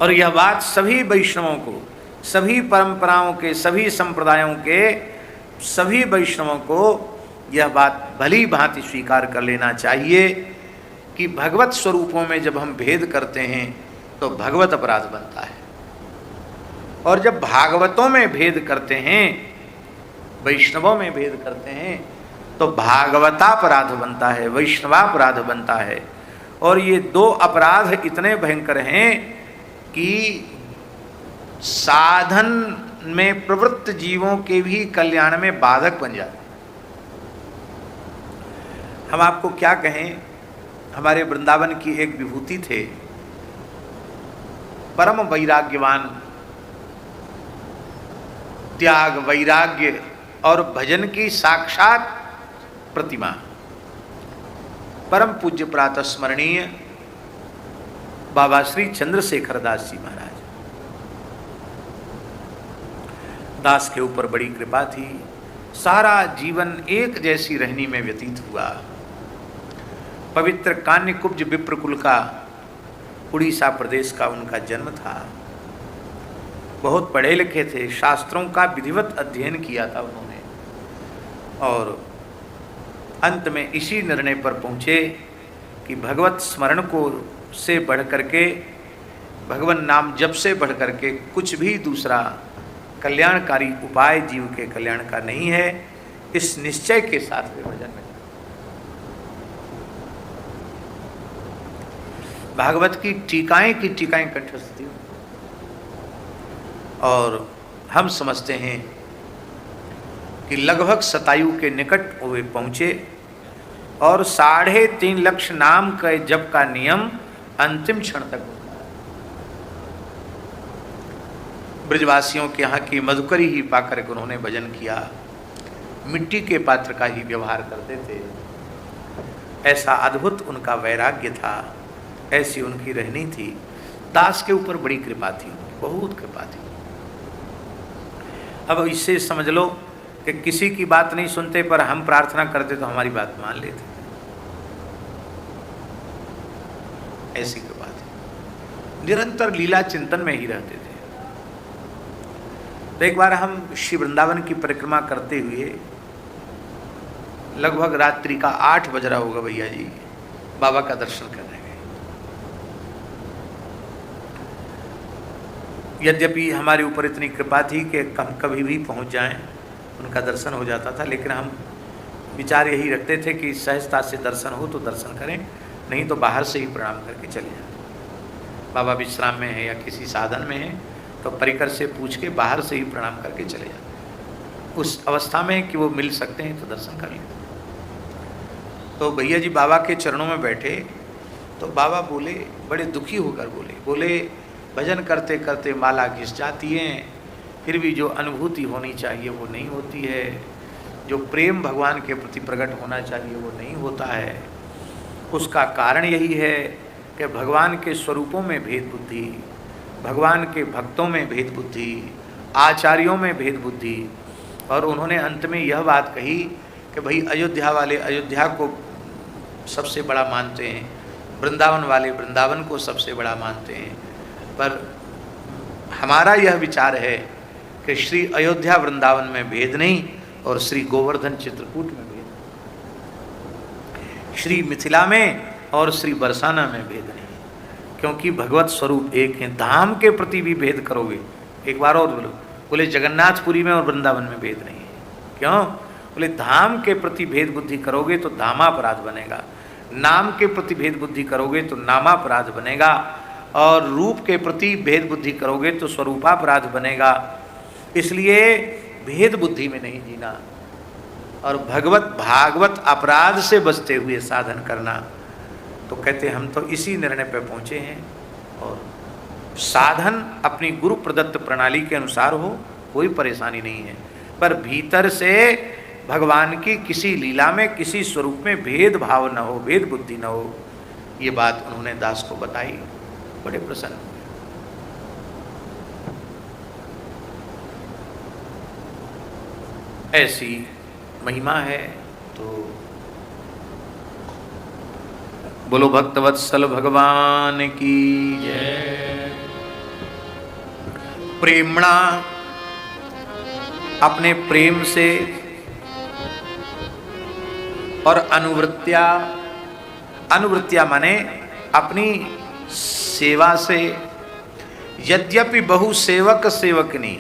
और यह बात सभी वैष्णवों को, सभी परंपराओं के, सभी संप्रदायों के सभी वैष्णवों को यह बात भली भांति स्वीकार कर लेना चाहिए कि भगवत स्वरूपों में जब हम भेद करते हैं तो भगवत अपराध बनता है, और जब भागवतों में भेद करते हैं, वैष्णवों में भेद करते हैं, तो भागवतापराध बनता है, वैष्णवापराध बनता है। और ये दो अपराध इतने भयंकर हैं कि साधन में प्रवृत्त जीवों के भी कल्याण में बाधक बन जाते। हम आपको क्या कहें, हमारे वृंदावन की एक विभूति थे, परम वैराग्यवान, त्याग, वैराग्य और भजन की साक्षात प्रतिमा, परम पूज्य प्रातः स्मरणीय बाबा श्री चंद्रशेखर दास जी महाराज। दास के ऊपर बड़ी कृपा थी, सारा जीवन एक जैसी रहनी में व्यतीत हुआ। पवित्र कान्यकुब्ज विप्रकुल का, उड़ीसा प्रदेश का उनका जन्म था। बहुत पढ़े लिखे थे, शास्त्रों का विधिवत अध्ययन किया था उन्होंने, और अंत में इसी निर्णय पर पहुँचे कि भगवत स्मरण को से बढ़ करके, भगवान नाम जप से बढ़ करके कुछ भी दूसरा कल्याणकारी उपाय जीव के कल्याण का नहीं है। इस निश्चय के साथ वे भजन में, भागवत की टीकाएं कंठस्थ थी, और हम समझते हैं कि लगभग शतायु के निकट वे पहुँचे, और 3.5 लाख नाम के जप का नियम अंतिम क्षण तक होता है। ब्रजवासियों के यहाँ की मधुकरी ही पाकर के उन्होंने भजन किया, मिट्टी के पात्र का ही व्यवहार करते थे। ऐसा अद्भुत उनका वैराग्य था, ऐसी उनकी रहनी थी। दास के ऊपर बड़ी कृपा थी, बहुत कृपा थी। अब इससे समझ लो कि किसी की बात नहीं सुनते, पर हम प्रार्थना करते तो हमारी बात मान लेते, ऐसी कृपा थी। निरंतर लीला चिंतन में ही रहते थे। तो एक बार हम श्री वृंदावन की परिक्रमा करते हुए, लगभग रात्रि का 8 बज रहा होगा भैया जी, बाबा का दर्शन करने गए। यद्यपि हमारे ऊपर इतनी कृपा थी कि हम कभी भी पहुंच जाएं, उनका दर्शन हो जाता था, लेकिन हम विचार यही रखते थे कि सहजता से दर्शन हो तो दर्शन करें, नहीं तो बाहर से ही प्रणाम करके चले जाएं। बाबा विश्राम में है या किसी साधन में है तो परिकर से पूछ के बाहर से ही प्रणाम करके चले जाएं। उस अवस्था में कि वो मिल सकते हैं तो दर्शन कर लें। तो भैया जी बाबा के चरणों में बैठे तो बाबा बोले, बड़े दुखी होकर बोले भजन करते करते माला घिस जाती है, फिर भी जो अनुभूति होनी चाहिए वो नहीं होती है, जो प्रेम भगवान के प्रति प्रकट होना चाहिए वो नहीं होता है। उसका कारण यही है कि भगवान के स्वरूपों में भेद बुद्धि, भगवान के भक्तों में भेद बुद्धि, आचार्यों में भेद बुद्धि। और उन्होंने अंत में यह बात कही कि भाई अयोध्या वाले अयोध्या को सबसे बड़ा मानते हैं, वृंदावन वाले वृंदावन को सबसे बड़ा मानते हैं, पर हमारा यह विचार है कि श्री अयोध्या वृंदावन में भेद नहीं और श्री गोवर्धन चित्रकूट में भेद, श्री मिथिला में और श्री बरसाना में भेद नहीं, क्योंकि भगवत स्वरूप एक है। धाम के प्रति भी भेद करोगे, एक बार और बोले जगन्नाथपुरी में और वृंदावन में भेद नहीं है। क्यों? बोले धाम के प्रति भेद बुद्धि करोगे तो धामापराध बनेगा, नाम के प्रति भेद बुद्धि करोगे तो नामापराध बनेगा, और रूप के प्रति भेद बुद्धि करोगे तो स्वरूपापराध बनेगा। इसलिए भेद बुद्धि में नहीं जीना और भगवत भागवत अपराध से बचते हुए साधन करना। तो कहते हम तो इसी निर्णय पर पहुँचे हैं, और साधन अपनी गुरु प्रदत्त प्रणाली के अनुसार हो, कोई परेशानी नहीं है, पर भीतर से भगवान की किसी लीला में, किसी स्वरूप में भेद भाव न हो, भेद बुद्धि न हो। ये बात उन्होंने दास को बताई, बड़े प्रसन्न हुए। ऐसी महिमा है। तो बोलो भक्तवत्सल भगवान की जय। प्रेमणा, अपने प्रेम से, और अनुवृत्त्या, अनुवृत्त्या माने अपनी सेवा से। यद्यपि बहु सेवक सेवकनी,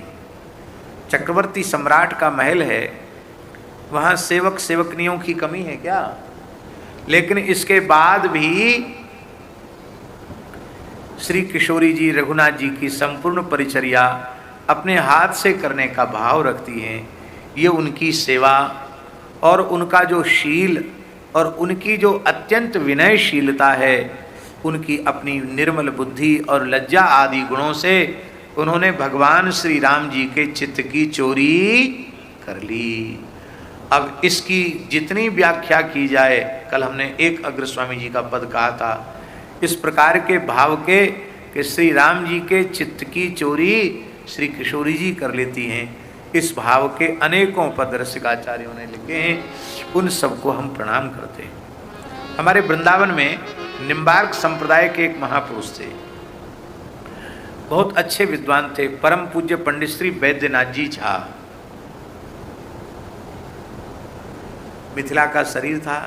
चक्रवर्ती सम्राट का महल है, वहाँ सेवक सेवकनियों की कमी है क्या? लेकिन इसके बाद भी श्री किशोरी जी रघुनाथ जी की संपूर्ण परिचर्या अपने हाथ से करने का भाव रखती हैं। ये उनकी सेवा और उनका जो शील और उनकी जो अत्यंत विनयशीलता है, उनकी अपनी निर्मल बुद्धि और लज्जा आदि गुणों से उन्होंने भगवान श्री राम जी के चित्त की चोरी कर ली। अब इसकी जितनी व्याख्या की जाए, कल हमने एक अग्रस्वामी जी का पद कहा था, इस प्रकार के भाव के कि श्री राम जी के चित्त की चोरी श्री किशोरी जी कर लेती हैं, इस भाव के अनेकों पद रसिकाचार्यों ने लिखे हैं। उन सबको हम प्रणाम करते हैं। हमारे वृंदावन में निम्बार्क संप्रदाय के एक महापुरुष थे, बहुत अच्छे विद्वान थे, परम पूज्य पंडित श्री वैद्यनाथ जी झा। मिथिला का शरीर था,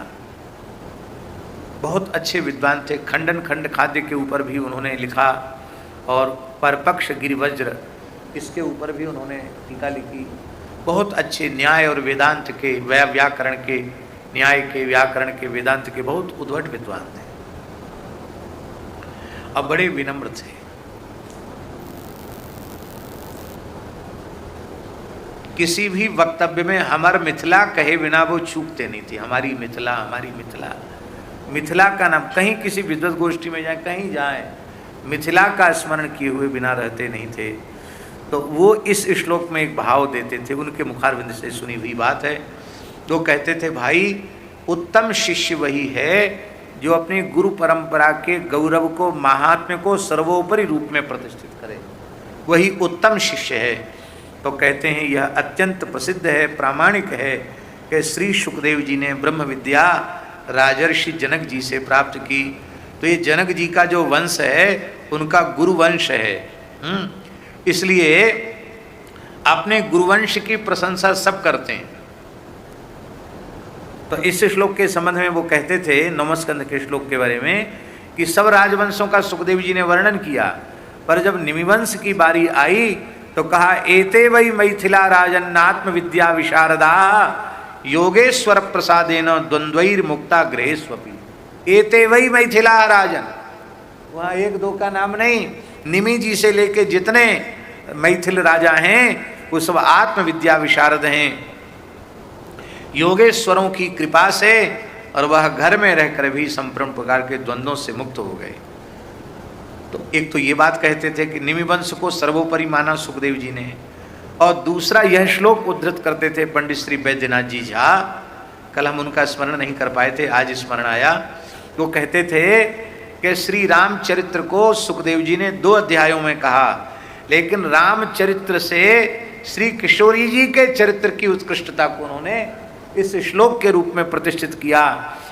बहुत अच्छे विद्वान थे। खंडन खंड खाद्य के ऊपर भी उन्होंने लिखा और परपक्ष गिरिवज्र इसके ऊपर भी उन्होंने टीका लिखी। बहुत अच्छे न्याय और वेदांत के, व्याकरण के, न्याय के, व्याकरण के, वेदांत के बहुत उद्भट विद्वान थे और बड़े विनम्र थे। किसी भी वक्तव्य में हमर मिथिला कहे बिना वो चूकते नहीं थे। हमारी मिथिला, हमारी मिथिला, मिथिला का नाम, कहीं किसी विद्वत गोष्ठी में जाए, कहीं जाए, मिथिला का स्मरण किए हुए बिना रहते नहीं थे। तो वो इस श्लोक में एक भाव देते थे, उनके मुखारविंद से सुनी हुई बात है। वो कहते थे, भाई उत्तम शिष्य वही है जो अपनी गुरु परंपरा के गौरव को, महात्म्य को सर्वोपरि रूप में प्रतिष्ठित करे, वही उत्तम शिष्य है। तो कहते हैं यह अत्यंत प्रसिद्ध है, प्रामाणिक है कि श्री सुखदेव जी ने ब्रह्म विद्या राजर्षि जनक जी से प्राप्त की। तो ये जनक जी का जो वंश है उनका गुरुवंश है। इसलिए अपने गुरुवंश की प्रशंसा सब करते हैं। तो इस श्लोक के संबंध में वो कहते थे, नवमस्कंद के श्लोक के बारे में, कि सब राजवंशों का सुखदेव जी ने वर्णन किया, पर जब निमिवंश की बारी आई तो कहा, एते वै मैथिला राजन्नात्म विद्या विशारदा योगेश्वर प्रसादेन द्वंद्वैर मुक्ता गृहेष्वपि। एते वै मैथिला राजन, वहाँ एक दो का नाम नहीं, निमि जी से लेके जितने मैथिल राजा हैं वो सब आत्मविद्या विशारद हैं, योगेश्वरों की कृपा से, और वह घर में रहकर भी संपूर्ण प्रकार के द्वंद्वों से मुक्त हो गए। तो एक तो ये बात कहते थे कि निमिवंश को सर्वोपरि माना सुखदेव जी ने, और दूसरा यह श्लोक उद्धृत करते थे पंडित श्री वैद्यनाथ जी झा। कल हम उनका स्मरण नहीं कर पाए थे, आज स्मरण आया। वो कहते थे कि श्री रामचरित्र को सुखदेव जी ने 2 अध्यायों में कहा, लेकिन रामचरित्र से श्री किशोरी जी के चरित्र की उत्कृष्टता को उन्होंने इस श्लोक के रूप में प्रतिष्ठित किया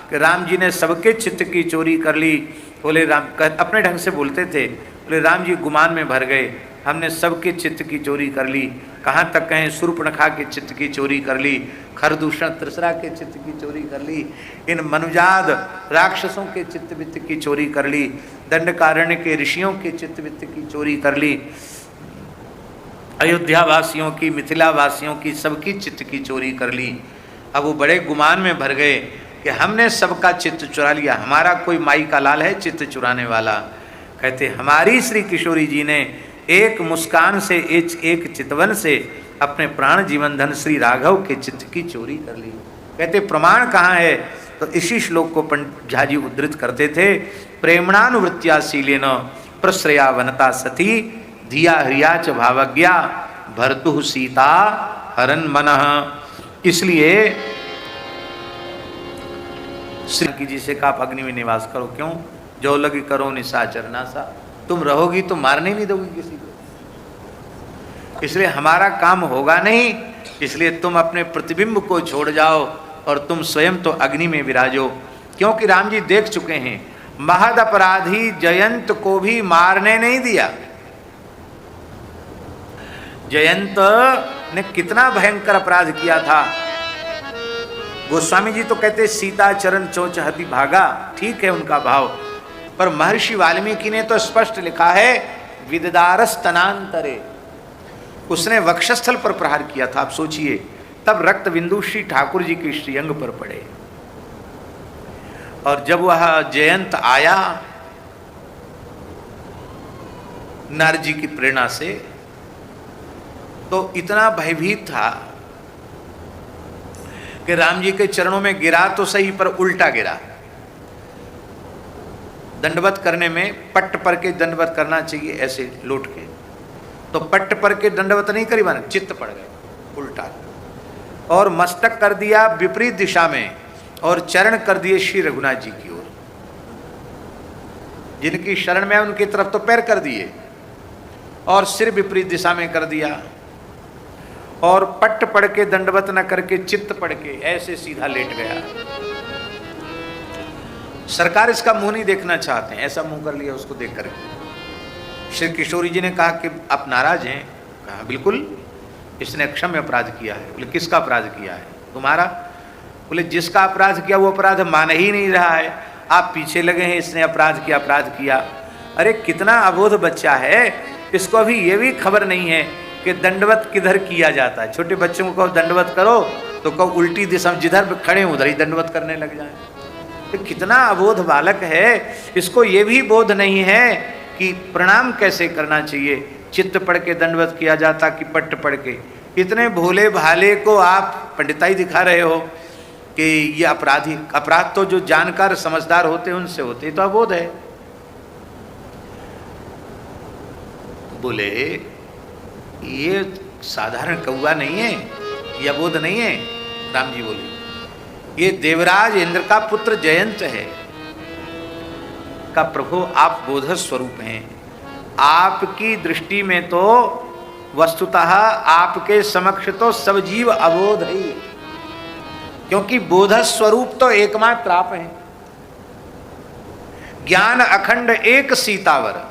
कि राम जी ने सबके चित्त की चोरी कर ली। बोले राम, अपने ढंग से बोलते थे, बोले राम जी गुमान में भर गए, हमने सबके चित्त की चोरी कर ली। कहाँ तक कहें, शूर्पणखा के चित्त की चोरी कर ली, खरदूषण त्रिसरा के चित्त की चोरी कर ली, इन मनुजाद राक्षसों के चित्त वित्त की चोरी कर ली, दंडकारण्य के ऋषियों के चित्त वित्त की चोरी कर ली, अयोध्या वासियों की, मिथिला वासियों की, सबकी चित्त की चोरी कर ली। अब वो बड़े गुमान में भर गए कि हमने सबका चित्त चुरा लिया, हमारा कोई माई का लाल है चित्त चुराने वाला। कहते हमारी श्री किशोरी जी ने एक मुस्कान से, एक चितवन से अपने प्राण जीवन धन श्री राघव के चित्त की चोरी कर ली। कहते प्रमाण कहाँ है? तो इसी श्लोक को पंडित झा जी उद्धृत करते थे, प्रेमणानुवृत्त्या शीलेन प्रश्रया वनता सती धिया ह्रिया च भावज्ञा भर्तु सीता हरन मनः। इसलिए श्री जी से कहा आप अग्नि में निवास करो। क्यों? जो लगी करो निशाचर नासा, तुम रहोगी तो मारने नहीं दोगी किसी को, इसलिए हमारा काम होगा नहीं, इसलिए तुम अपने प्रतिबिंब को छोड़ जाओ और तुम स्वयं तो अग्नि में विराजो। क्योंकि राम जी देख चुके हैं, महद अपराधी जयंत को भी मारने नहीं दिया। जयंत ने कितना भयंकर अपराध किया था। गोस्वामी जी तो कहते सीता चरण चौचहती भागा, ठीक है उनका भाव, पर महर्षि वाल्मीकि ने तो स्पष्ट लिखा है विददारस तनांतरे, उसने वक्षस्थल पर प्रहार किया था। आप सोचिए, तब रक्त बिंदु श्री ठाकुर जी के श्रीअंग पर पड़े, और जब वह जयंत आया नारद जी की प्रेरणा से, तो इतना भयभीत था कि राम जी के चरणों में गिरा तो सही, पर उल्टा गिरा। दंडवत करने में पट्ट पर के दंडवत करना चाहिए, ऐसे लौट के, तो पट्ट पर के दंडवत नहीं करी, माने चित्त पड़ गए उल्टा, और मस्तक कर दिया विपरीत दिशा में, और चरण कर दिए श्री रघुनाथ जी की ओर। जिनकी शरण में उनकी तरफ तो पैर कर दिए, और सिर विपरीत दिशा में कर दिया, और पट्ट पड़ के दंडवत न करके चित्त पड़ के ऐसे सीधा लेट गया। सरकार इसका मुंह नहीं देखना चाहते हैं, ऐसा मुंह कर लिया उसको देख कर। श्री किशोरी जी ने कहा कि आप नाराज हैं? कहा बिल्कुल, इसने अक्षम्य अपराध किया है। बोले किसका अपराध किया है? तुम्हारा। बोले जिसका अपराध किया वो अपराध मान ही नहीं रहा है, आप पीछे लगे हैं इसने अपराध किया अपराध किया। अरे कितना अबोध बच्चा है, इसको अभी ये भी खबर नहीं है कि दंडवत किधर किया जाता है। छोटे बच्चों को कहो दंडवत करो तो कहो उल्टी दिशा, जिधर खड़े उधर ही दंडवत करने लग जाए। तो कितना अबोध बालक है, इसको ये भी बोध नहीं है कि प्रणाम कैसे करना चाहिए, चित्त पढ़ के दंडवत किया जाता कि पट्ट पढ़ के। इतने भोले भाले को आप पंडिताई दिखा रहे हो कि ये अपराधी। अपराध तो जो जानकार समझदार होते हैं उनसे होते, तो अबोध है। बोले ये साधारण कौवा नहीं है, ये अबोध नहीं है। राम जी बोले ये देवराज इंद्र का पुत्र जयंत है। का प्रभु आप बोध स्वरूप हैं, आपकी दृष्टि में तो वस्तुतः आपके समक्ष तो सब जीव अबोध है, क्योंकि बोध स्वरूप तो एकमात्र आप हैं। ज्ञान अखंड एक सीतावर,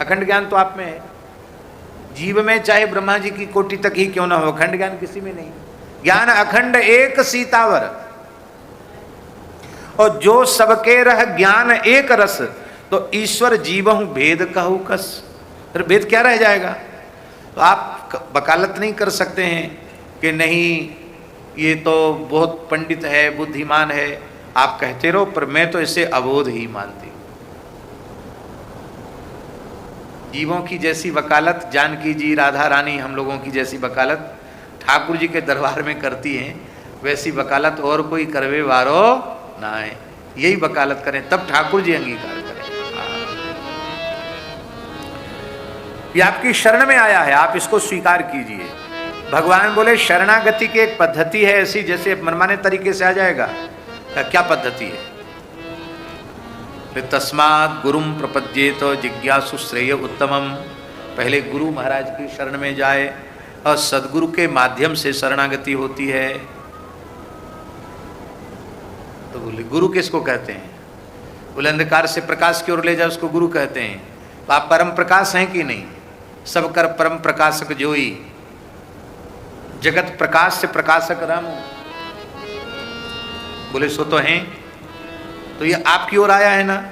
अखंड ज्ञान तो आप में है। जीव में चाहे ब्रह्मा जी की कोटि तक ही क्यों ना हो, अखंड ज्ञान किसी में नहीं। ज्ञान अखंड एक सीतावर, और जो सबके रह ज्ञान एक रस, तो ईश्वर जीवहु भेद कहु कस। फिर भेद क्या रह जाएगा? तो आप वकालत नहीं कर सकते हैं कि नहीं ये तो बहुत पंडित है बुद्धिमान है, आप कहते रहो, पर मैं तो इसे अबोध ही मानती हूं। जीवों की जैसी वकालत जानकी जी राधा रानी हम लोगों की जैसी वकालत ठाकुर जी के दरबार में करती हैं, वैसी वकालत और कोई करवे वारो ना है। यही वकालत करें तब ठाकुर जी अंगीकार करें। ये आपकी शरण में आया है, आप इसको स्वीकार कीजिए। भगवान बोले शरणागति की एक पद्धति है ऐसी, जैसे मनमाने तरीके से आ जाएगा। क्या पद्धति है? तस्मात् गुरुम प्रपद्येत जिज्ञासु श्रेय उत्तमम। पहले गुरु महाराज की शरण में जाए, और सदगुरु के माध्यम से शरणागति होती है। तो बोले गुरु किसको कहते हैं? बोले अंधकार से प्रकाश की ओर ले जाए उसको गुरु कहते हैं। तो आप परम प्रकाश हैं कि नहीं? सब कर परम प्रकाशक जोई, जगत प्रकाश से प्रकाशक राम। बोले सो तो हैं। तो ये आपकी ओर आया है ना,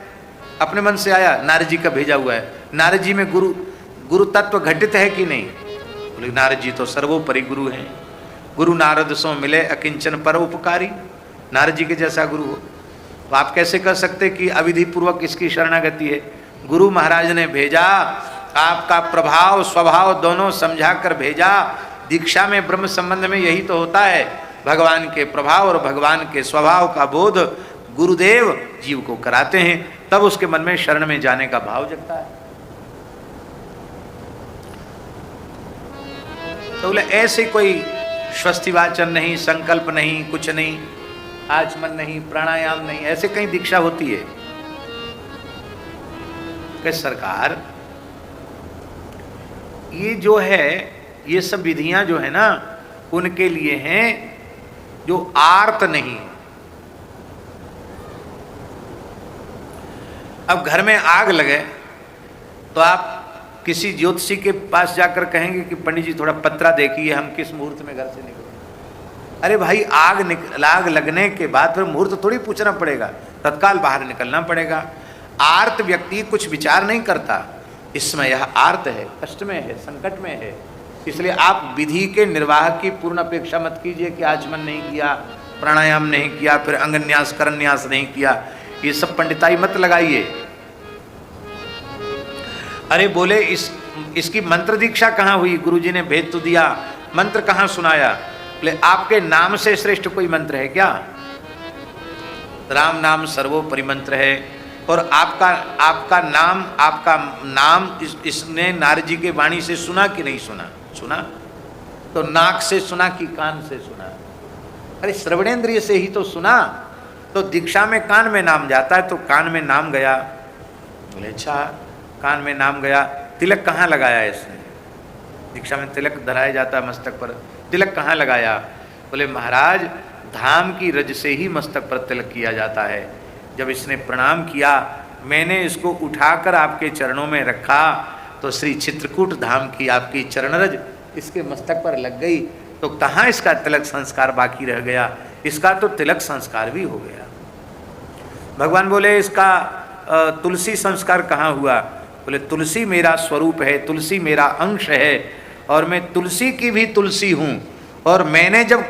अपने मन से आया, नारद जी का भेजा हुआ है। नारद जी में गुरु तत्व घटित है कि नहीं? बोले नारद जी तो सर्वोपरि गुरु हैं। गुरु नारद सो मिले अकिंचन पर उपकारी। नारद जी के जैसा गुरु हो तो आप कैसे कर सकते कि अविधि पूर्वक इसकी शरणागति है? गुरु महाराज ने भेजा, आपका प्रभाव स्वभाव दोनों समझा कर भेजा। दीक्षा में ब्रह्म संबंध में यही तो होता है, भगवान के प्रभाव और भगवान के स्वभाव का बोध गुरुदेव जीव को कराते हैं, तब उसके मन में शरण में जाने का भाव जगता है। तो बोले ऐसे कोई स्वस्तिवाचन नहीं, संकल्प नहीं, कुछ नहीं, आचमन नहीं, प्राणायाम नहीं, ऐसे कहीं दीक्षा होती है? कि सरकार ये जो है, ये सब विधियां जो है ना उनके लिए हैं जो आर्त नहीं। अब घर में आग लगे तो आप किसी ज्योतिषी के पास जाकर कहेंगे कि पंडित जी थोड़ा पत्रा देखिए हम किस मुहूर्त में घर से निकलें। अरे भाई आग लगने के बाद फिर मुहूर्त थोड़ी पूछना पड़ेगा, तत्काल बाहर निकलना पड़ेगा। आर्त व्यक्ति कुछ विचार नहीं करता, इसमें यह आर्त है, कष्ट में है, संकट में है। इसलिए आप विधि के निर्वाह की पूर्ण अपेक्षा मत कीजिए कि आचमन नहीं किया, प्राणायाम नहीं किया, फिर अंगन्यास करन्यास नहीं किया, ये सब पंडिताई मत लगाइए। अरे बोले इसकी मंत्र दीक्षा कहाँ हुई? गुरुजी ने भेज तो दिया, मंत्र कहाँ सुनाया? बोले आपके नाम से श्रेष्ठ कोई मंत्र है क्या? राम नाम सर्वोपरि मंत्र है। और आपका नाम इसने नारद जी के वाणी से सुना कि नहीं सुना? सुना। तो नाक से सुना कि कान से सुना? अरे श्रवणेन्द्रिय से ही तो सुना। तो दीक्षा में कान में नाम जाता है, तो कान में नाम गया। बोले अच्छा, कान में नाम गया, तिलक कहाँ लगाया इसने? दीक्षा में तिलक धराया जाता है मस्तक पर, तिलक कहाँ लगाया? बोले महाराज धाम की रज से ही मस्तक पर तिलक किया जाता है। जब इसने प्रणाम किया, मैंने इसको उठाकर आपके चरणों में रखा, तो श्री चित्रकूट धाम की आपकी चरणरज इसके मस्तक पर लग गई। तो कहाँ इसका तिलक संस्कार बाकी रह गया? इसका तो तिलक संस्कार भी हो गया। भगवान बोले इसका तुलसी संस्कार कहाँ हुआ? बोले तुलसी मेरा स्वरूप है, तुलसी मेरा अंश है, और मैं तुलसी की भी तुलसी हूँ। और मैंने जब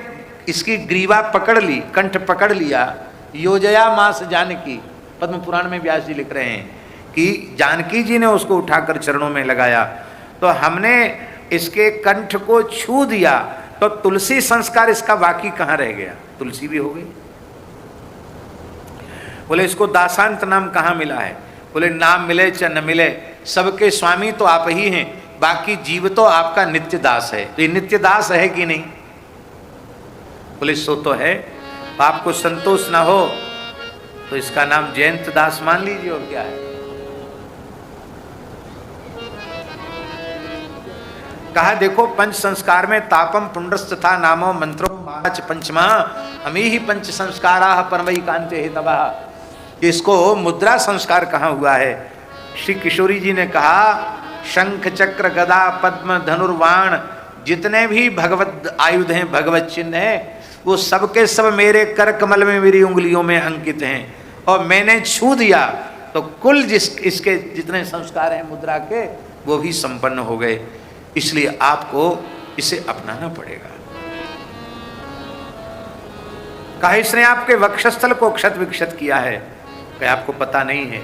इसकी ग्रीवा पकड़ ली, कंठ पकड़ लिया, योजया मास जानकी, पद्म पुराण में व्यास जी लिख रहे हैं कि जानकी जी ने उसको उठाकर चरणों में लगाया, तो हमने इसके कंठ को छू दिया, तो तुलसी संस्कार इसका बाकी कहाँ रह गया? तुलसी भी हो गई। बोले इसको दासांत नाम कहाँ मिला है? बोले नाम मिले चाहे न मिले, सबके स्वामी तो आप ही हैं, बाकी जीव तो आपका नित्य दास है। तो ये नित्य दास है कि नहीं? बोले सो तो है। आपको संतोष ना हो तो इसका नाम जयंत दास मान लीजिए, और क्या है। कहा देखो पंच संस्कार में तापम पुंडस्त था नामो मंत्रो पांच पंचमा अमी ही पंच संस्कारा परमई कांते हेतवः। इसको मुद्रा संस्कार कहाँ हुआ है? श्री किशोरी जी ने कहा शंख चक्र गदा पद्म धनुर्वाण जितने भी भगवत आयुध हैं, भगवत चिन्ह हैं, वो सबके सब मेरे कर कमल में, मेरी उंगलियों में अंकित हैं, और मैंने छू दिया तो कुल इसके जितने संस्कार हैं मुद्रा के, वो भी संपन्न हो गए। इसलिए आपको इसे अपनाना पड़ेगा। कहा इसने आपके वक्षस्थल को क्षत विक्षत किया है। क्या आपको पता नहीं है?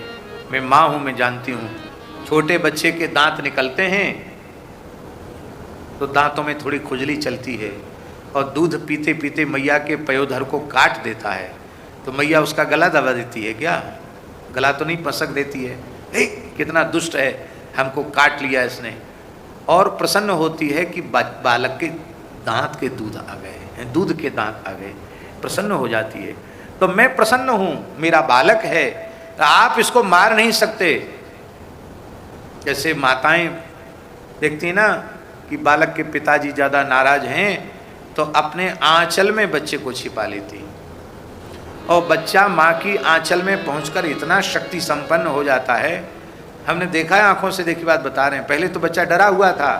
मैं माँ हूं, मैं जानती हूं। छोटे बच्चे के दांत निकलते हैं तो दांतों में थोड़ी खुजली चलती है, और दूध पीते पीते मैया के पयोधर को काट देता है, तो मैया उसका गला दबा देती है क्या? गला तो नहीं पसक देती है, कितना दुष्ट है, हमको काट लिया इसने। और प्रसन्न होती है कि बालक के दांत के दूध आ गए, दूध के दांत आ गए, प्रसन्न हो जाती है। तो मैं प्रसन्न हूँ, मेरा बालक है, आप इसको मार नहीं सकते। जैसे माताएं देखती ना कि बालक के पिताजी ज़्यादा नाराज हैं, तो अपने आंचल में बच्चे को छिपा लेती, और बच्चा माँ की आंचल में पहुंचकर इतना शक्ति संपन्न हो जाता है। हमने देखा है, आंखों से देखी बात बता रहे हैं। पहले तो बच्चा डरा हुआ था,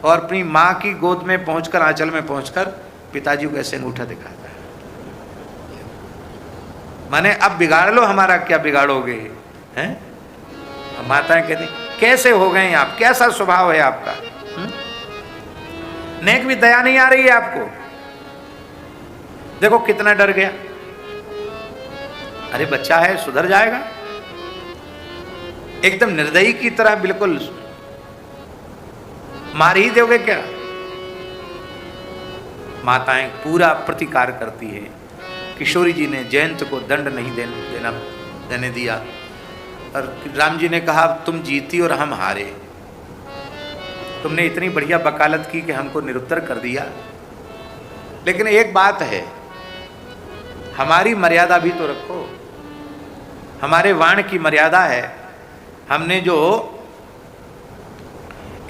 और अपनी माँ की गोद में पहुंचकर, आंचल में पहुंचकर पिताजी को ऐसे अंगूठा दिखाता है, माने अब बिगाड़ लो हमारा, क्या बिगाड़ोगे हैं? माताएं कहती कैसे हो गए आप, कैसा स्वभाव है आपका? नेक भी दया नहीं आ रही है आपको? देखो कितना डर गया। अरे बच्चा है, सुधर जाएगा। एकदम निर्दयी की तरह बिल्कुल मार ही दोगे क्या? माताएं पूरा प्रतिकार करती है। किशोरी जी ने जयंत को दंड नहीं देने दिया, और राम जी ने कहा तुम जीती और हम हारे, तुमने इतनी बढ़िया वकालत की कि हमको निरुत्तर कर दिया। लेकिन एक बात है, हमारी मर्यादा भी तो रखो। हमारे वाण की मर्यादा है। हमने जो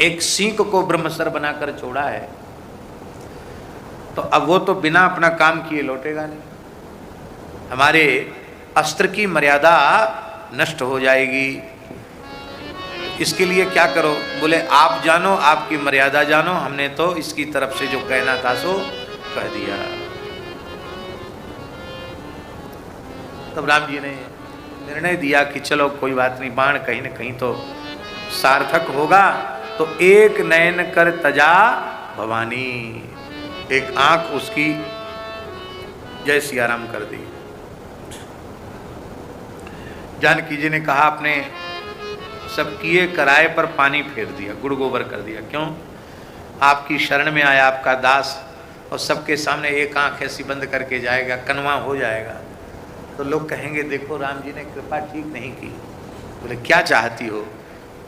एक सींग को ब्रह्मसर बनाकर छोड़ा है, तो अब वो तो बिना अपना काम किए लौटेगा नहीं। हमारे अस्त्र की मर्यादा नष्ट हो जाएगी। इसके लिए क्या करो? बोले आप जानो, आपकी मर्यादा जानो, हमने तो इसकी तरफ से जो कहना था सो कह दिया। तब राम जी ने निर्णय दिया कि चलो कोई बात नहीं, बाण कहीं न कहीं तो सार्थक होगा। तो एक नयन कर तजा भवानी, एक आंख उसकी जय सियाराम कर दी। जानकी जी ने कहा अपने सब किए कराए पर पानी फेर दिया, गुड़ गोबर कर दिया। क्यों? आपकी शरण में आया आपका दास और सबके सामने एक आंख ऐसी बंद करके जाएगा, कनवा हो जाएगा, तो लोग कहेंगे देखो राम जी ने कृपा ठीक नहीं की। बोले क्या चाहती हो?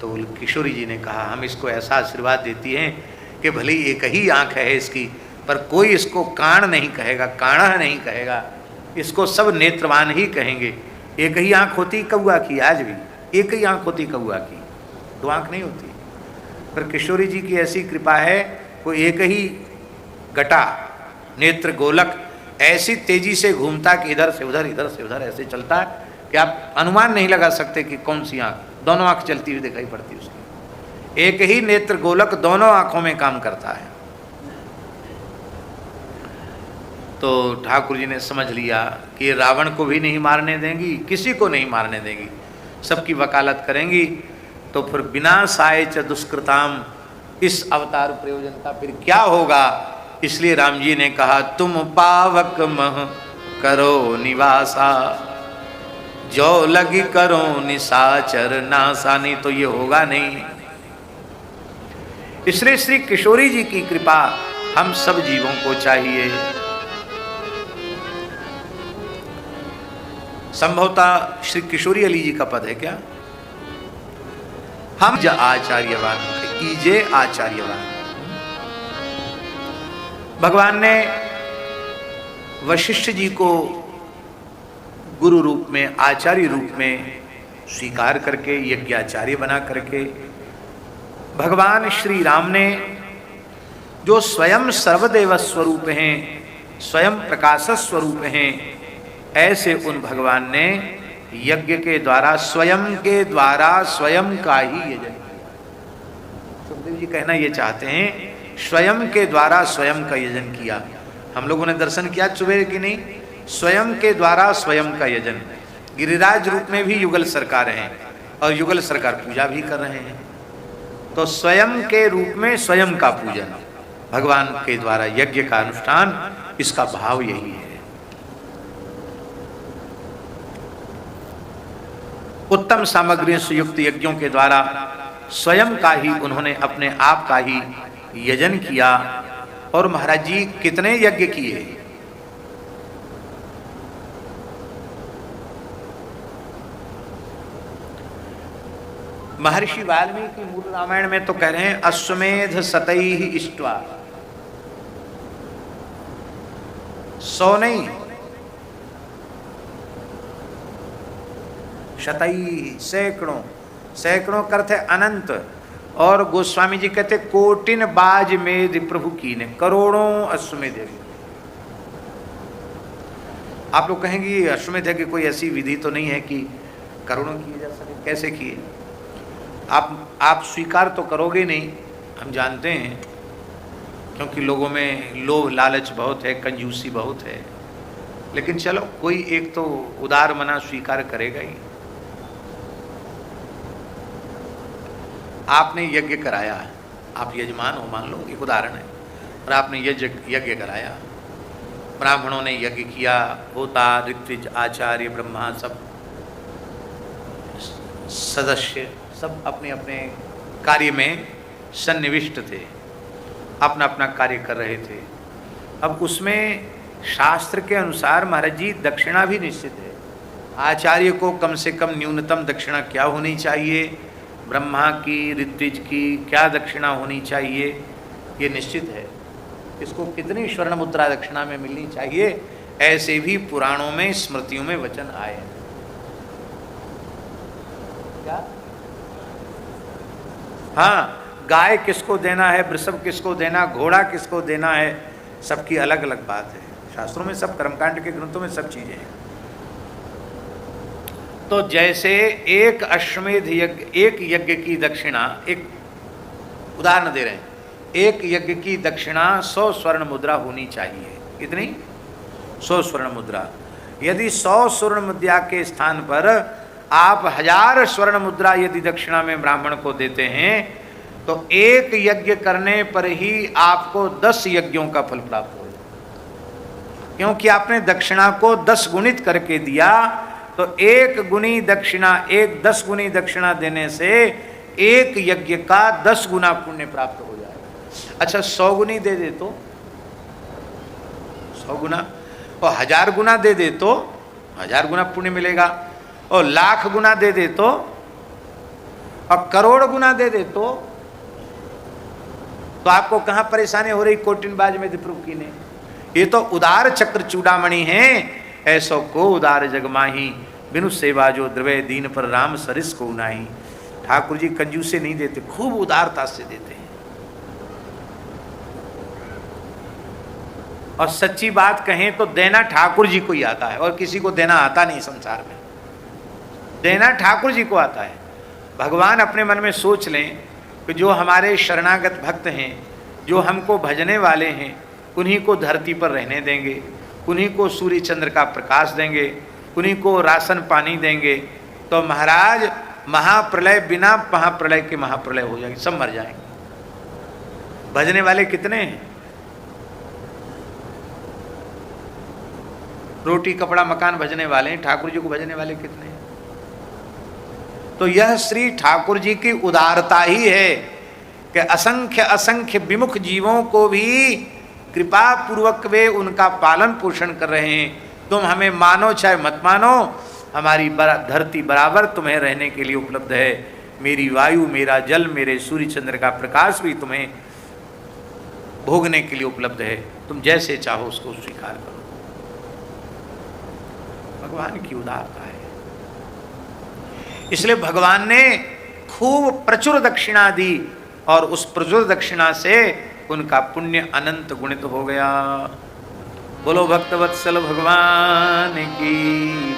तो किशोरी जी ने कहा हम इसको ऐसा आशीर्वाद देती हैं कि भले एक ही आंख है इसकी, पर कोई इसको काण नहीं कहेगा, काणा नहीं कहेगा, इसको सब नेत्रवान ही कहेंगे। एक ही आंख होती कौआ की, आज भी एक ही आंख होती कौआ की, दो आंख नहीं होती। पर किशोरी जी की ऐसी कृपा है, वो एक ही गटा नेत्र गोलक ऐसी तेजी से घूमता कि इधर से उधर ऐसे चलता है कि आप अनुमान नहीं लगा सकते कि कौन सी आंख, दोनों आंख चलती हुई दिखाई पड़ती उसकी। एक ही नेत्र गोलक दोनों आंखों में काम करता है। तो ठाकुर जी ने समझ लिया कि रावण को भी नहीं मारने देंगी, किसी को नहीं मारने देंगी, सबकी वकालत करेंगी। तो फिर विनाशाय च दुष्कृताम, इस अवतार प्रयोजन का फिर क्या होगा? इसलिए राम जी ने कहा तुम पावक मह करो निवासा, जो लगी करो निशाचर नासा। नहीं तो ये होगा नहीं। इसलिए श्री किशोरी जी की कृपा हम सब जीवों को चाहिए। संभवतः श्री किशोरी अली जी का पद है क्या? हम आचार्यवान, ईजे आचार्यवान। भगवान ने वशिष्ठ जी को गुरु रूप में, आचार्य रूप में स्वीकार करके, यज्ञाचार्य बना करके, भगवान श्री राम ने जो स्वयं सर्वदेव स्वरूप हैं, स्वयं प्रकाश स्वरूप हैं, ऐसे उन भगवान ने यज्ञ के द्वारा स्वयं का ही यजन किया। सुखदेव जी कहना ये चाहते हैं, स्वयं के द्वारा स्वयं का यजन किया। हम लोगों ने दर्शन किया सुबह की नहीं, स्वयं के द्वारा स्वयं का यजन। गिरिराज रूप में भी युगल सरकार हैं और युगल सरकार पूजा भी कर रहे हैं। तो स्वयं के रूप में स्वयं का पूजन, भगवान के द्वारा यज्ञ का अनुष्ठान, इसका भाव यही है। उत्तम सामग्रियों से युक्त यज्ञों के द्वारा स्वयं का ही उन्होंने अपने आप का ही यजन किया। और महाराज जी कितने यज्ञ किए? महर्षि वाल्मीकि मूल रामायण में तो कह रहे हैं अश्वमेध सतैः इष्ट्वा, 100 नहीं, शतैः सैकड़ों, सैकड़ों करते अनंत। और गोस्वामी जी कहते कोटिन बाज मेध प्रभु की ने, करोड़ों अश्वमेध यज्ञ। आप लोग कहेंगे अश्वमेध यज्ञ कोई ऐसी विधि तो नहीं है कि करोड़ों किए जा सके, कैसे किए? आप स्वीकार तो करोगे नहीं, हम जानते हैं, क्योंकि लोगों में लोभ लालच बहुत है, कंजूसी बहुत है। लेकिन चलो कोई एक तो उदार मना स्वीकार करेगा ही। आपने यज्ञ कराया, आप यजमान हो मान लो, एक उदाहरण है, और आपने यज्ञ कराया, ब्राह्मणों ने यज्ञ किया, होता ऋत्विज आचार्य ब्रह्मा सब सदस्य सब अपने अपने कार्य में सन्निविष्ट थे, अपना अपना कार्य कर रहे थे। अब उसमें शास्त्र के अनुसार महाराज जी दक्षिणा भी निश्चित है। आचार्य को कम से कम न्यूनतम दक्षिणा क्या होनी चाहिए, ब्रह्मा की ऋत्विज की क्या दक्षिणा होनी चाहिए, ये निश्चित है। इसको कितनी स्वर्ण मुद्रा दक्षिणा में मिलनी चाहिए, ऐसे भी पुराणों में स्मृतियों में वचन आए हैं। क्या? हाँ, गाय किसको देना है, वृषभ किसको देना, घोड़ा किसको देना है, सबकी अलग अलग बात है। शास्त्रों में सब, कर्मकांड के ग्रंथों में सब चीजें हैं। तो जैसे एक अश्वमेध यज्ञ, एक यज्ञ की दक्षिणा, एक उदाहरण दे रहे हैं, एक यज्ञ की दक्षिणा 100 स्वर्ण मुद्रा होनी चाहिए। कितनी? 100 स्वर्ण मुद्रा। यदि 100 स्वर्ण मुद्रा के स्थान पर आप 1000 स्वर्ण मुद्रा यदि दक्षिणा में ब्राह्मण को देते हैं तो एक यज्ञ करने पर ही आपको 10 यज्ञों का फल प्राप्त होगा, क्योंकि आपने दक्षिणा को 10 गुणित करके दिया। तो एक गुनी दक्षिणा, एक 10 गुनी दक्षिणा देने से एक यज्ञ का 10 गुना पुण्य प्राप्त हो जाएगा। अच्छा 100 गुनी दे दे तो 100 गुना, और 1000 गुना दे दे तो 1000 गुना पुण्य मिलेगा, और लाख गुना दे दे तो, और करोड़ गुना दे दे तो आपको कहां परेशानी हो रही कोटिनबाज में दिप्रु की ने। ये तो उदार चक्र चूड़ामणि है, ऐसो को उदार जगमाही, बिनु सेवा जो द्रव्य दीन पर राम सरिस को नाही। ठाकुर जी कंजूसे नहीं देते, खूब उदारता से देते हैं। और सच्ची बात कहें तो देना ठाकुर जी को ही आता है, और किसी को देना आता नहीं संसार में। देना ठाकुर जी को आता है। भगवान अपने मन में सोच लें कि जो हमारे शरणागत भक्त हैं, जो हमको भजने वाले हैं, उन्हीं को धरती पर रहने देंगे, उन्हीं को सूर्य चंद्र का प्रकाश देंगे, उन्हीं को राशन पानी देंगे, तो महाराज महाप्रलय, बिना महाप्रलय के महाप्रलय हो जाएगी, सब मर जाएंगे। भजने वाले कितने हैं? रोटी कपड़ा मकान भजने वाले हैं, ठाकुर जी को भजने वाले कितने हैं? तो यह श्री ठाकुर जी की उदारता ही है कि असंख्य असंख्य विमुख जीवों को भी कृपा पूर्वक वे उनका पालन पोषण कर रहे हैं। तुम हमें मानो चाहे मत मानो, हमारी धरती बराबर तुम्हें रहने के लिए उपलब्ध है। मेरी वायु, मेरा जल, मेरे सूर्य चंद्र का प्रकाश भी तुम्हें भोगने के लिए उपलब्ध है। तुम जैसे चाहो उसको स्वीकार करो। भगवान की उदारता है। इसलिए भगवान ने खूब प्रचुर दक्षिणा दी, और उस प्रचुर दक्षिणा से उनका पुण्य अनंत गुणित हो गया। बोलो भक्तवत्सल भगवान की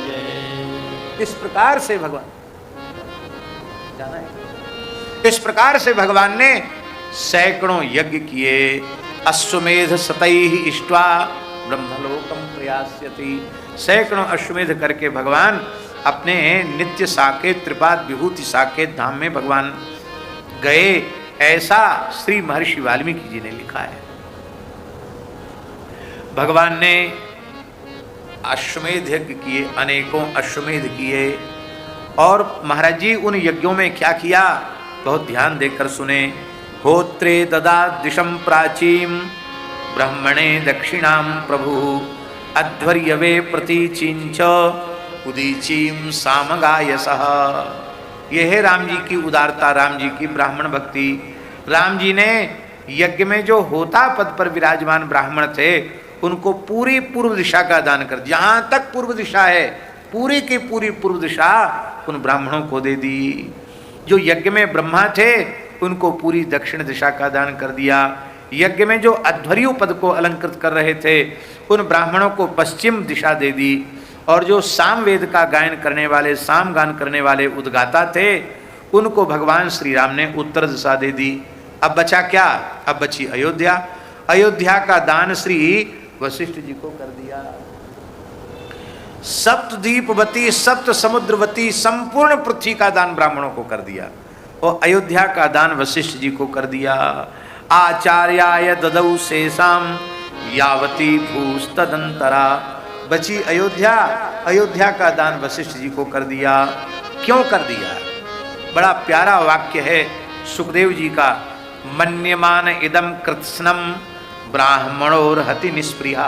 जय। इस प्रकार से भगवान जाना है, इस प्रकार से भगवान ने सैकड़ों यज्ञ किए। अश्वमेध सतैः इष्ट्वा ब्रह्मलोकम प्रयास्यति। सैकड़ों अश्वमेध करके भगवान अपने नित्य साकेत त्रिपाद विभूति साकेत धाम में भगवान गए। ऐसा श्री महर्षि वाल्मीकि जी ने लिखा है। भगवान ने अश्वमेध यज्ञ किए, अनेकों अश्वमेध किए। और महाराज जी उन यज्ञों में क्या किया, बहुत ध्यान देकर सुने। होत्रे ददा दिशम प्राचीम ब्रह्मणे दक्षिणाम प्रभु अध्वर्यवे प्रतीचिंच उदीचीम सामगायसः। यह है राम जी की उदारता, राम जी की ब्राह्मण भक्ति। राम जी ने यज्ञ में जो होता पद पर विराजमान ब्राह्मण थे उनको पूरी पूर्व दिशा का दान कर, जहां तक पूर्व दिशा है पूरी की पूरी पूर्व दिशा उन ब्राह्मणों को दे दी। जो यज्ञ में ब्रह्मा थे उनको पूरी दक्षिण दिशा का दान कर दिया। यज्ञ में जो अध्वर्यु पद को अलंकृत कर रहे थे उन ब्राह्मणों को पश्चिम दिशा दे दी। और जो साम वेद का गायन करने वाले, साम गान करने वाले उद्गाता थे उनको भगवान श्री राम ने उत्तर दिशा दे दी। अब बचा क्या? अब बची अयोध्या। अयोध्या का दान श्री वशिष्ठ जी को कर दिया। सप्तद्वीपवती, सप्त समुद्रवती संपूर्ण पृथ्वी का दान ब्राह्मणों को कर दिया, और अयोध्या का दान वशिष्ठ जी को कर दिया। आचार्याय ददौ शेषाम यावती भूस्तदंतरा। बची अयोध्या, अयोध्या का दान वशिष्ठ जी को कर दिया। क्यों कर दिया? बड़ा प्यारा वाक्य है सुखदेव जी का। मन्यमान इदम कृत्स्नम ब्राह्मणोर्हति निष्प्रिया।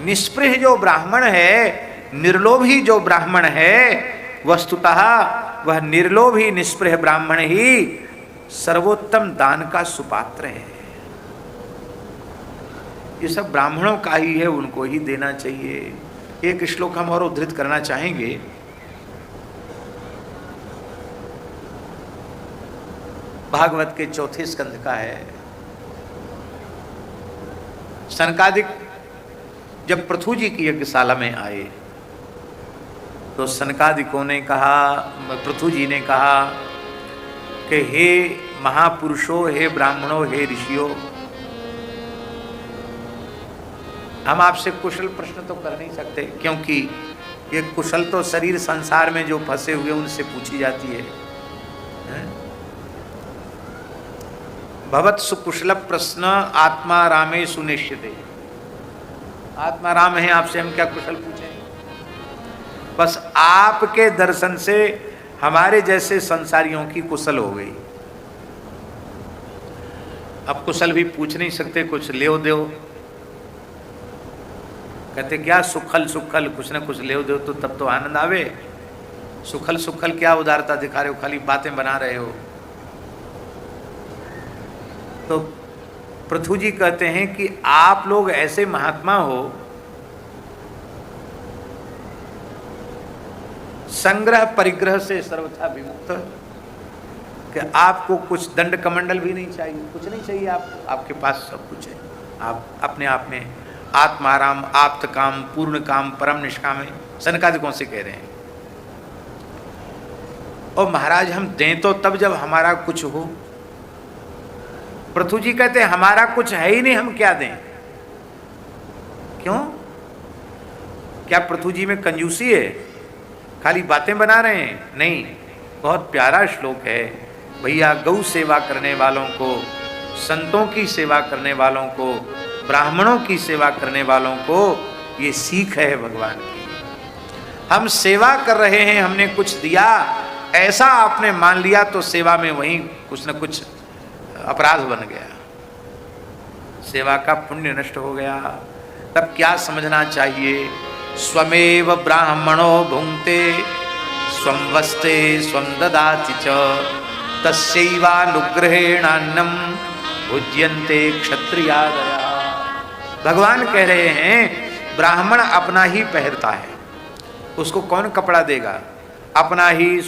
निष्प्रिय जो ब्राह्मण है, निर्लोभी जो ब्राह्मण है, वस्तुतः वह निर्लोभी निष्प्रिय ब्राह्मण ही सर्वोत्तम दान का सुपात्र है। ये सब ब्राह्मणों का ही है, उनको ही देना चाहिए। एक श्लोक हम और उद्धृत करना चाहेंगे। भागवत के चौथे स्कंध का है। सनकादिक जब पृथु जी की यज्ञशाला में आए तो सनकादिकों ने कहा, पृथु जी ने कहा कि हे महापुरुषों, हे ब्राह्मणों, हे ऋषियों, हम आपसे कुशल प्रश्न तो कर नहीं सकते, क्योंकि ये कुशल तो शरीर संसार में जो फंसे हुए उनसे पूछी जाती है। भवत सुकुशल प्रश्न आत्मा रामे सुनिश्चिते। आत्मा राम है, आपसे हम क्या कुशल पूछें? बस आपके दर्शन से हमारे जैसे संसारियों की कुशल हो गई। अब कुशल भी पूछ नहीं सकते, कुछ ले दो। कहते क्या सुखल सुखल, कुछ ना कुछ ले दो तो तब तो आनंद आवे। सुखल सुखल क्या उदारता दिखा रहे हो, खाली बातें बना रहे हो। तो पृथु जी कहते हैं कि आप लोग ऐसे महात्मा हो, संग्रह परिग्रह से सर्वथा विमुक्त, कि आपको कुछ दंड कमंडल भी नहीं चाहिए, कुछ नहीं चाहिए आपके पास सब कुछ है। आप अपने आप में आत्माराम, आप्त काम, पूर्ण काम, परम निष्काम है। सनकादिकों से कह रहे हैं। और महाराज हम दें तो तब जब हमारा कुछ हो। पृथु जी कहते हैं हमारा कुछ है ही नहीं, हम क्या दें? क्यों? क्या पृथु जी में कंजूसी है? खाली बातें बना रहे हैं? नहीं, बहुत प्यारा श्लोक है भैया। गौ सेवा करने वालों को, संतों की सेवा करने वालों को, ब्राह्मणों की सेवा करने वालों को ये सीख है भगवान की। हम सेवा कर रहे हैं, हमने कुछ दिया, ऐसा आपने मान लिया तो सेवा में वहीं कुछ न कुछ अपराध बन गया, सेवा का पुण्य नष्ट हो गया। तब क्या समझना चाहिए? स्वमेव ब्राह्मणो भुंक्ते स्वं वस्ते स्वं ददाति च तस्यैवानुग्रहेणान्नं भुज्यन्ते क्षत्रियादया। भगवान कह रहे हैं ब्राह्मण अपना ही पहनता है, उसको कौन कपड़ा देगा? अपना ही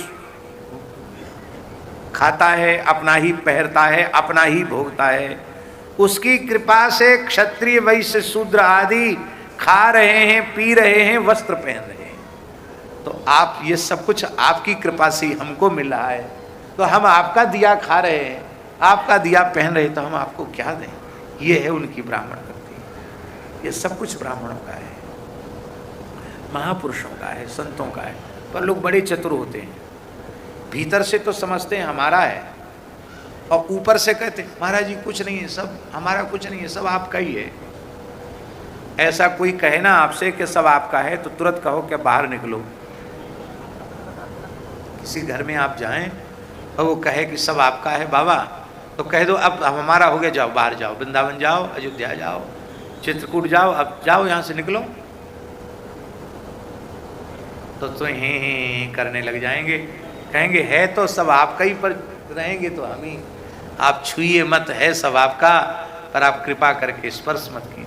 खाता है, अपना ही पहनता है, अपना ही भोगता है। उसकी कृपा से क्षत्रिय, वैश्य, शूद्र आदि खा रहे हैं, पी रहे हैं, वस्त्र पहन रहे हैं। तो आप ये सब कुछ आपकी कृपा से हमको मिल रहा है, तो हम आपका दिया खा रहे हैं, आपका दिया पहन रहे, तो हम आपको क्या दें? ये है उनकी ब्राह्मण भक्ति। ये सब कुछ ब्राह्मणों का है, महापुरुषों का है, संतों का है। पर लोग बड़े चतुर होते हैं, भीतर से तो समझते हैं हमारा है, और ऊपर से कहते हैं महाराज जी कुछ नहीं है, सब हमारा कुछ नहीं है, सब आपका ही है। ऐसा कोई कहे ना आपसे कि सब आपका है, तो तुरंत कहो कि बाहर निकलो। किसी घर में आप जाएं और वो कहे कि सब आपका है बाबा, तो कह दो अब हमारा हो गया, जाओ बाहर जाओ, वृंदावन जाओ, अयोध्या जाओ, चित्रकूट जाओ, अब जाओ यहाँ से निकलो। तो हे करने लग जाएंगे, कहेंगे है तो सब आपका ही, पर रहेंगे तो हम ही। आप छुइए मत, है सब आपका, पर आप कृपा करके स्पर्श मत कीजिए।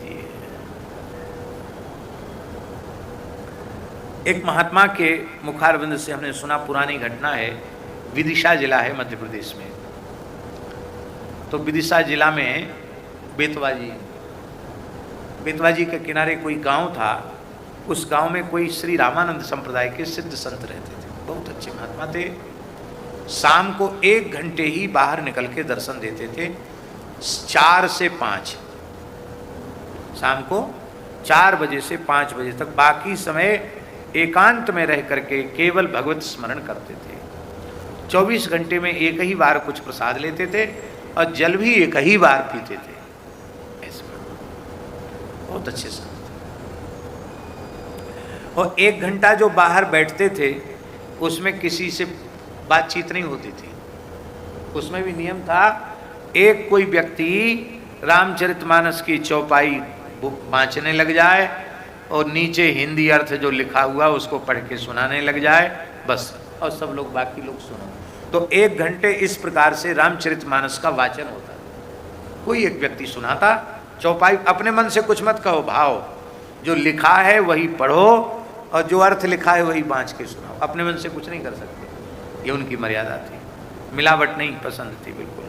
एक महात्मा के मुखारविंद से हमने सुना, पुरानी घटना है, विदिशा जिला है मध्य प्रदेश में। तो विदिशा जिला में बेतवाजी के किनारे कोई गांव था। उस गांव में कोई श्री रामानंद संप्रदाय के सिद्ध संत रहते थे, बहुत अच्छे महात्मा थे। शाम को 1 घंटे ही बाहर निकल के दर्शन देते थे, 4 से 5, शाम को 4 बजे से 5 बजे तक। बाकी समय एकांत में रह करके केवल भगवत स्मरण करते थे। 24 घंटे में एक ही बार कुछ प्रसाद लेते थे और जल भी एक ही बार पीते थे। ऐसे बहुत अच्छे संत। और 1 घंटा जो बाहर बैठते थे उसमें किसी से बातचीत नहीं होती थी। उसमें भी नियम था, एक कोई व्यक्ति रामचरितमानस की चौपाई बाँचने लग जाए और नीचे हिंदी अर्थ जो लिखा हुआ उसको पढ़ के सुनाने लग जाए, बस, और सब लोग बाकी लोग सुनो। तो 1 घंटे इस प्रकार से रामचरितमानस का वाचन होता। कोई एक व्यक्ति सुनाता, चौपाई, अपने मन से कुछ मत कहो, भाव जो लिखा है वही पढ़ो और जो अर्थ लिखा है वही बाँच के सुनाओ। अपने मन से कुछ नहीं कर सकते, ये उनकी मर्यादा थी। मिलावट नहीं पसंद थी बिल्कुल।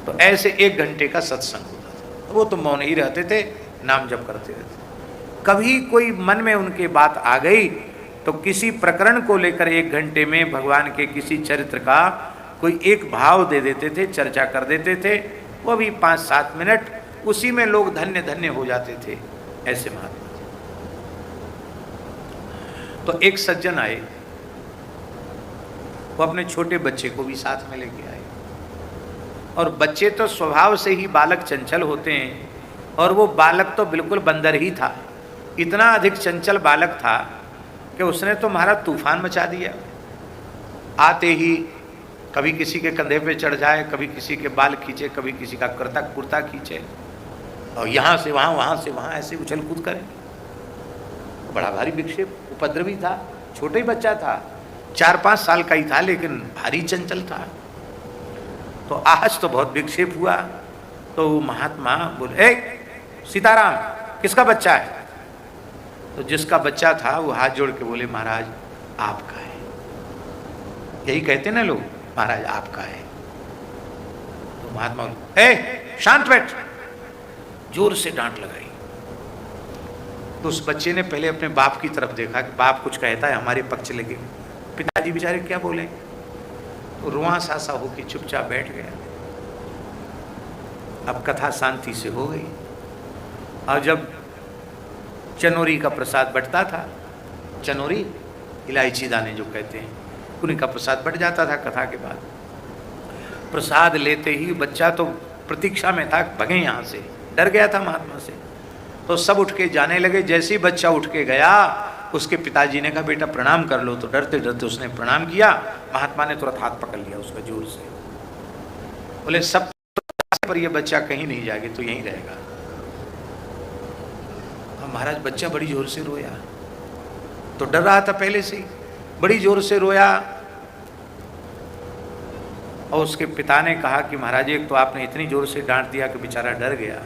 तो ऐसे 1 घंटे का सत्संग होता था। वो तो मौन ही रहते थे, नाम जप करते रहते। कभी कोई मन में उनके बात आ गई तो किसी प्रकरण को लेकर 1 घंटे में भगवान के किसी चरित्र का कोई एक भाव दे देते थे, चर्चा कर देते थे, वो भी 5-7 मिनट, उसी में लोग धन्य धन्य हो जाते थे। ऐसे महात्मा थे। तो एक सज्जन आए, वो अपने छोटे बच्चे को भी साथ में लेके आए, और बच्चे तो स्वभाव से ही बालक चंचल होते हैं, और वो बालक तो बिल्कुल बंदर ही था। इतना अधिक चंचल बालक था कि उसने तो हमारा तूफान मचा दिया। आते ही कभी किसी के कंधे पे चढ़ जाए, कभी किसी के बाल खींचे, कभी किसी का कुर्ता खींचे, और यहाँ से वहाँ, वहाँ से वहाँ ऐसे उछल कूद करे। बड़ा भारी विक्षेप, उपद्रवी था, छोटा ही बच्चा था, 4-5 साल का ही था, लेकिन भारी चंचल था। तो आज तो बहुत विक्षेप हुआ। तो महात्मा बोले, ए सीताराम, किसका बच्चा है? तो जिसका बच्चा था वो हाथ जोड़ के बोले, महाराज आपका है। यही कहते ना लोग, महाराज आपका है। तो महात्मा बोले, ए शांत बैठ, जोर से डांट लगाई। तो उस बच्चे ने पहले अपने बाप की तरफ देखा कि बाप कुछ कहता है, हमारे पक्ष लगे। पिताजी बेचारे क्या बोले, तो रुआ सासा होकर चुपचाप बैठ गया। अब कथा शांति से हो गई। और जब चनोरी का प्रसाद बंटता था, चनोरी इलायची दाने जो कहते हैं, उन्हीं का प्रसाद बंट जाता था कथा के बाद। प्रसाद लेते ही बच्चा तो प्रतीक्षा में था, भगे यहाँ से, डर गया था महात्मा से। तो सब उठ के जाने लगे। जैसे ही बच्चा उठ के गया, उसके पिताजी ने कहा, बेटा प्रणाम कर लो। तो डरते डरते उसने प्रणाम किया। महात्मा ने तुरंत हाथ पकड़ लिया उसका जोर से, बोले सब पर ये बच्चा कहीं नहीं जाएगा, तो यहीं रहेगा। महाराज बच्चा बड़ी जोर से रोया, तो डर रहा था पहले से ही, बड़ी जोर से रोया। और उसके पिता ने कहा कि महाराज एक तो आपने इतनी जोर से डांट दिया कि बेचारा डर गया,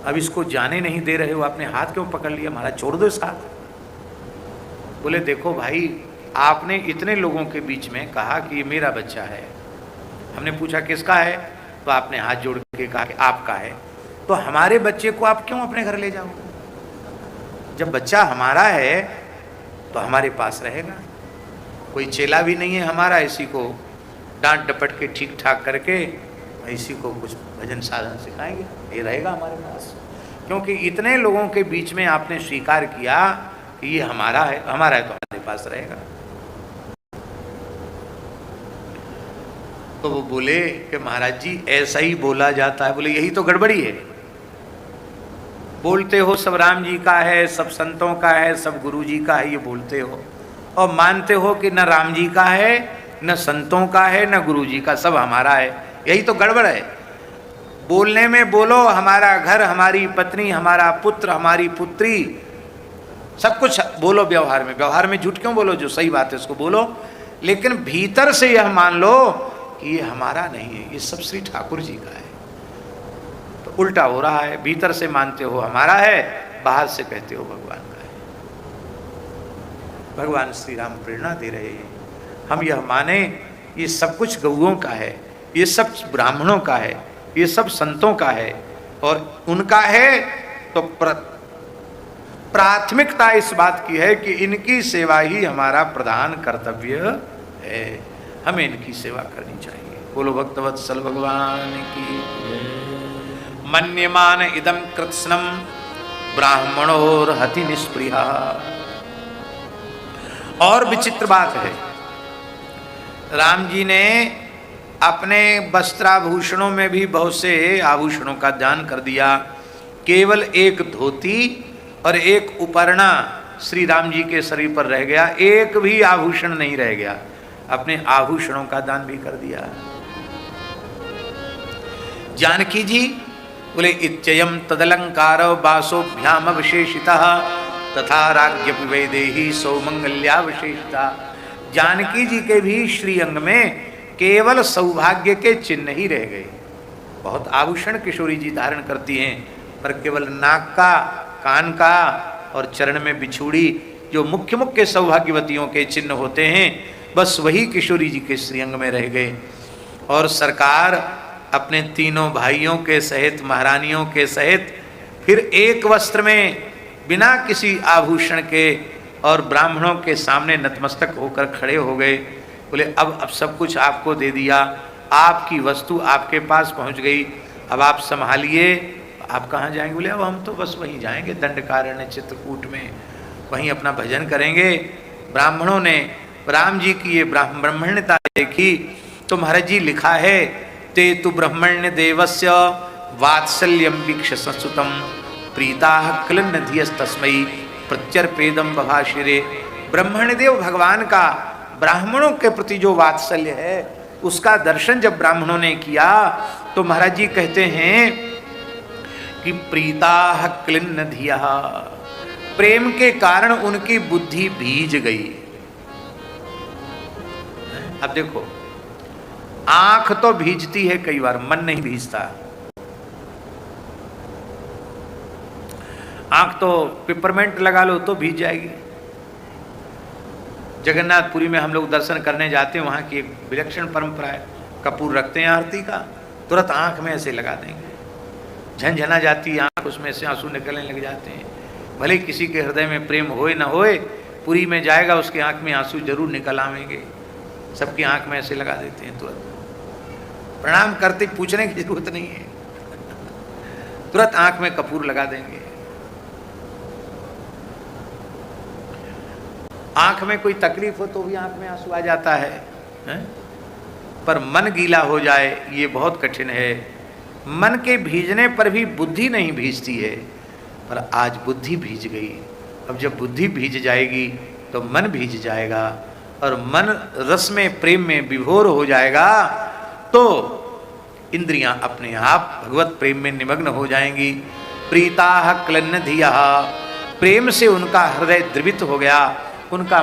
अब इसको जाने नहीं दे रहे हो, आपने हाथ क्यों पकड़ लिया? महाराज छोड़ दो इसका हाथ। बोले देखो भाई, आपने इतने लोगों के बीच में कहा कि ये मेरा बच्चा है। हमने पूछा किसका है, तो आपने हाथ जोड़ के कहा कि आपका है। तो हमारे बच्चे को आप क्यों अपने घर ले जाओगे? जब बच्चा हमारा है तो हमारे पास रहेगा। कोई चेला भी नहीं है हमारा, इसी को डांट डपट के ठीक ठाक करके इसी को कुछ भजन साधन सिखाएंगे, ये रहेगा हमारे पास। क्योंकि इतने लोगों के बीच में आपने स्वीकार किया कि ये हमारा है तो हमारे पास रहेगा। तो वो बोले कि महाराज जी ऐसा ही बोला जाता है। बोले यही तो गड़बड़ी है। बोलते हो सब राम जी का है, सब संतों का है, सब गुरु जी का है, ये बोलते हो, और मानते हो कि न राम जी का है, न संतों का है, न गुरु जी का, सब हमारा है। यही तो गड़बड़ है। बोलने में बोलो हमारा घर, हमारी पत्नी, हमारा पुत्र, हमारी पुत्री, सब कुछ बोलो। व्यवहार में झूठ क्यों बोलो? जो सही बात है उसको बोलो, लेकिन भीतर से यह मान लो कि ये हमारा नहीं है, ये सब श्री ठाकुर जी का है। तो उल्टा हो रहा है, भीतर से मानते हो हमारा है, बाहर से कहते हो भगवान का है। भगवान श्री राम प्रेरणा दे रहे हैं, हम यह माने ये सब कुछ गौओं का है, ये सब ब्राह्मणों का है, ये सब संतों का है, और उनका है तो प्राथमिकता इस बात की है कि इनकी सेवा ही हमारा प्रधान कर्तव्य है, हमें इनकी सेवा करनी चाहिए। बोलो भक्तवत्सल भगवान की। मन्यमान इदम कृत्स्नम ब्राह्मणोर हति निष्प्रिया। और विचित्र बात है, राम जी ने अपने वस्त्राभूषणों में भी बहुत से आभूषणों का दान कर दिया। केवल एक धोती और एक उपरना श्री राम जी के शरीर पर रह गया, एक भी आभूषण नहीं रह गया। अपने आभूषणों का दान भी कर दिया। जानकी जी बोले इत्ययम तदलंकार बासोभ्याम विशेषितः तथा राज्ञ वैदेही सौमंगल्यावशेषिता। जानकी जी के भी श्रीअंग में केवल सौभाग्य के चिन्ह ही रह गए। बहुत आभूषण किशोरी जी धारण करती हैं, पर केवल नाक का, कान का और चरण में बिछुड़ी, जो मुख्य मुख्य सौभाग्यवतियों के चिन्ह होते हैं, बस वही किशोरी जी के श्रीअंग में रह गए। और सरकार अपने तीनों भाइयों के सहित, महारानियों के सहित, फिर एक वस्त्र में बिना किसी आभूषण के और ब्राह्मणों के सामने नतमस्तक होकर खड़े हो गए। बोले अब सब कुछ आपको दे दिया, आपकी वस्तु आपके पास पहुंच गई, अब आप संभालिए। आप कहाँ जाएंगे? बोले अब हम तो बस वहीं जाएंगे दंडकारण्य चित्रकूट में, वहीं अपना भजन करेंगे। ब्राह्मणों ने राम जी की ये ब्रह्मण्यता देखी तो महाराज जी लिखा है, ते तु ब्रह्मण्य देवस्य वात्सल्यम वीक्ष संस्तुतम प्रीता क्लिन्न धियस्तस्मै प्रत्यर्पेदम बभाषिरे। ब्रह्मण्य देव भगवान का ब्राह्मणों के प्रति जो वात्सल्य है उसका दर्शन जब ब्राह्मणों ने किया तो महाराज जी कहते हैं कि प्रीता क्लिन्न धिया, प्रेम के कारण उनकी बुद्धि भीज गई। अब देखो, आंख तो भीजती है कई बार, मन नहीं भीजता। आंख तो पिपरमेंट लगा लो तो भीज जाएगी। जगन्नाथपुरी में हम लोग दर्शन करने जाते हैं, वहाँ की एक विलक्षण परंपरा है, कपूर रखते हैं आरती का, तुरंत आंख में ऐसे लगा देंगे, झनझना जाती है आंख, उसमें से आंसू निकलने लग जाते हैं। भले किसी के हृदय में प्रेम होए ना होए, पुरी में जाएगा उसके आंख में आंसू जरूर निकल आवेंगे। सबकी आंख में ऐसे लगा देते हैं, तुरंत प्रणाम करते पूछने की जरूरत नहीं है, तुरंत आंख में कपूर लगा देंगे। आंख में कोई तकलीफ हो तो भी आंख में आंसू आ जाता है, पर मन गीला हो जाए ये बहुत कठिन है। मन के भीजने पर भी बुद्धि नहीं भीजती है, पर आज बुद्धि भीज गई। अब जब बुद्धि भीज जाएगी तो मन भीज जाएगा, और मन रस में प्रेम में विभोर हो जाएगा तो इंद्रियां अपने आप भगवत प्रेम में निमग्न हो जाएंगी। प्रीता क्लिन्न धिया, प्रेम से उनका हृदय द्रवित हो गया, उनका